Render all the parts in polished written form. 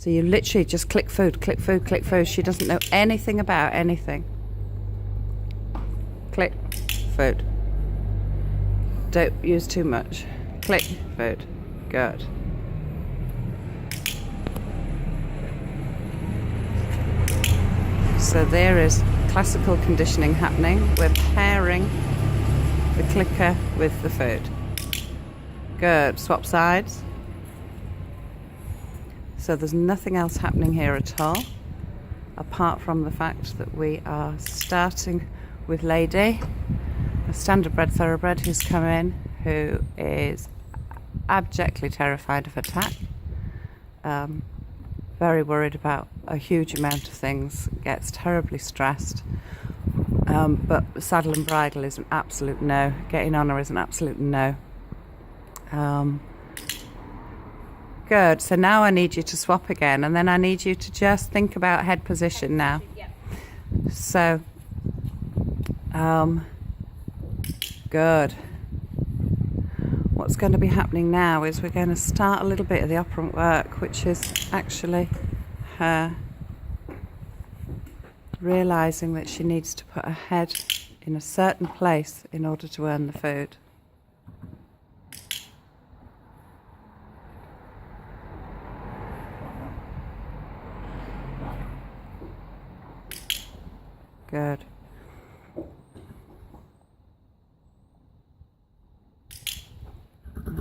So you literally just click food, click food, click food. She doesn't know anything about anything. Click food. Don't use too much. Click food. Good. So there is classical conditioning happening. We're pairing the clicker with the food. Good. Swap sides. So there's nothing else happening here at all, apart from the fact that we are starting with Lady, a standard-bred thoroughbred who's come in, who is abjectly terrified of attack, very worried about a huge amount of things, gets terribly stressed, but saddle and bridle is an absolute no. Getting on her is an absolute no. Good. So now I need you to swap again, and then I need you to just think about head position now. So, good. What's going to be happening now is we're going to start a little bit of the operant work, which is actually her realising that she needs to put her head in a certain place in order to earn the food. Good.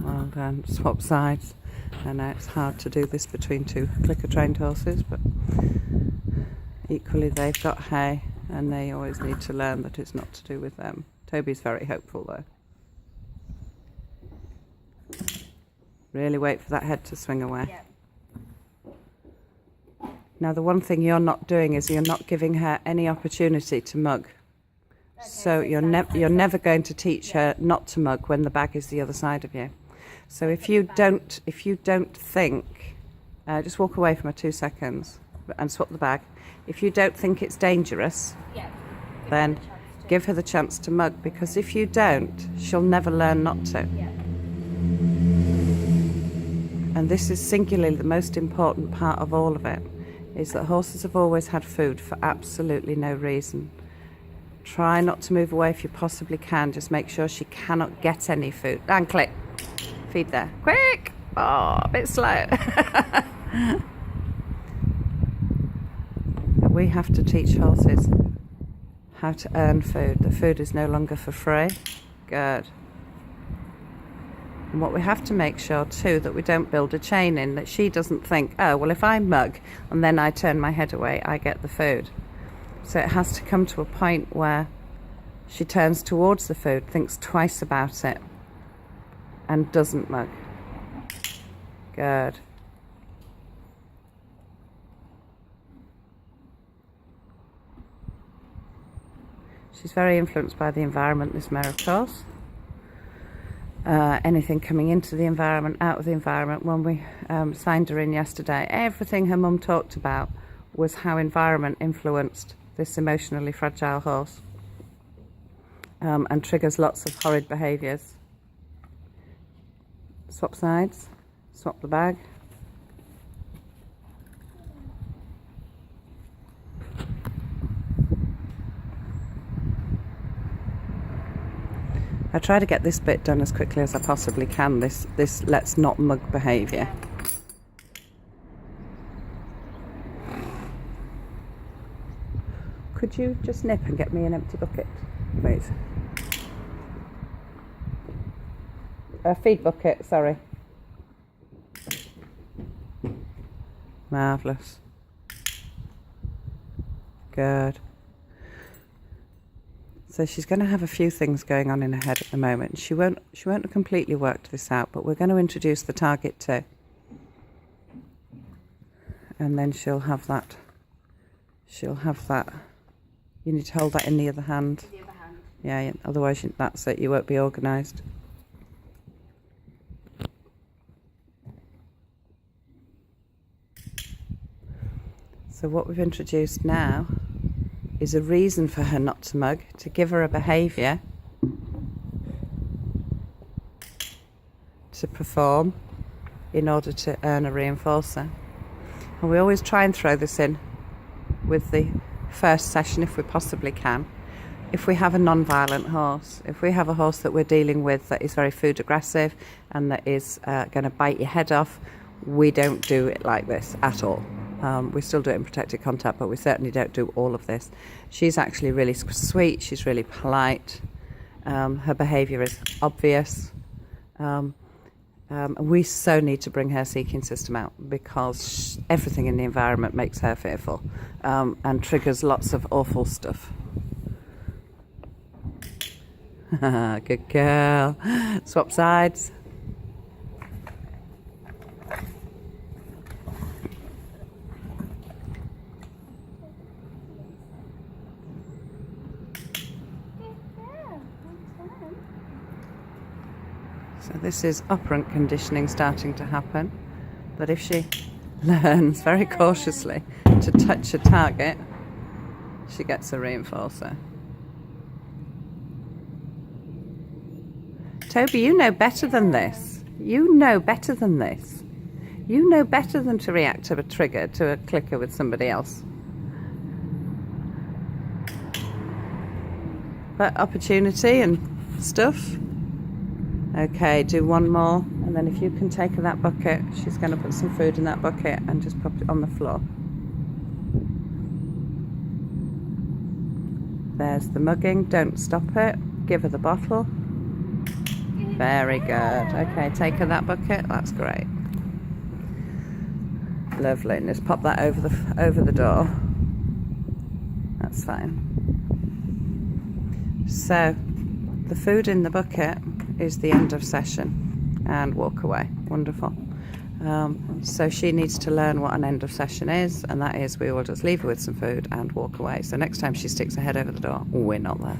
Well done. Swap sides. I know it's hard to do this between two clicker trained horses, but equally they've got hay and they always need to learn that it's not to do with them. Toby's very hopeful though. Really wait for that head to swing away. Yeah. Now the one thing you're not doing is you're not giving her any opportunity to mug. Okay, so you're never going to teach her not to mug when the bag is the other side of you. So if you don't think, just walk away from her 2 seconds and swap the bag. If you don't think it's dangerous, then give her the chance to mug, because if you don't, she'll never learn not to. Yeah. And this is singularly the most important part of all of it, is that horses have always had food for absolutely no reason. Try not to move away if you possibly can. Just make sure she cannot get any food. And click. Feed there. Quick! Oh, a bit slow. We have to teach horses how to earn food. The food is no longer for free. Good. And what we have to make sure too, that we don't build a chain in, that she doesn't think, oh, well, if I mug and then I turn my head away, I get the food. So it has to come to a point where she turns towards the food, thinks twice about it, and doesn't mug. Good. She's very influenced by the environment, this mare, of course. Anything coming into the environment, out of the environment. When we signed her in yesterday, everything her mum talked about was how environment influenced this emotionally fragile horse, and triggers lots of horrid behaviours. Swap sides, swap the bag. I try to get this bit done as quickly as I possibly can, this let's not mug behaviour. Could you just nip and get me an empty bucket, please? A feed bucket, sorry. Marvellous. Good. So she's going to have a few things going on in her head at the moment. She won't have completely worked this out, but we're going to introduce the target too. And then she'll have that. You need to hold that in the other hand. The other hand. Yeah, otherwise that's it. You won't be organised. So what we've introduced now is a reason for her not to mug, to give her a behaviour to perform in order to earn a reinforcer. And we always try and throw this in with the first session if we possibly can. If we have a non-violent horse, if we have a horse that we're dealing with that is very food aggressive and that is going to bite your head off, we don't do it like this at all. We still do it in protected contact, but we certainly don't do all of this. She's actually really sweet, she's really polite, her behaviour is obvious. We so need to bring her seeking system out because everything in the environment makes her fearful and triggers lots of awful stuff. Good girl. Swap sides. So this is operant conditioning starting to happen, but if she learns very cautiously to touch a target, she gets a reinforcer. Toby, you know better than this. You know better than this. You know better than to react to a trigger, to a clicker with somebody else. But opportunity and stuff. Okay, do one more, and then if you can take her that bucket, she's going to put some food in that bucket and just pop it on the floor. There's the mugging, don't stop it. Give her the bottle. Very good. Okay, take her that bucket, that's great. Lovely, and just pop that over the door. That's fine. So, the food in the bucket is the end of session, and walk away. Wonderful. So she needs to learn what an end of session is, and that is we will just leave her with some food and walk away. So next time she sticks her head over the door, we're not there.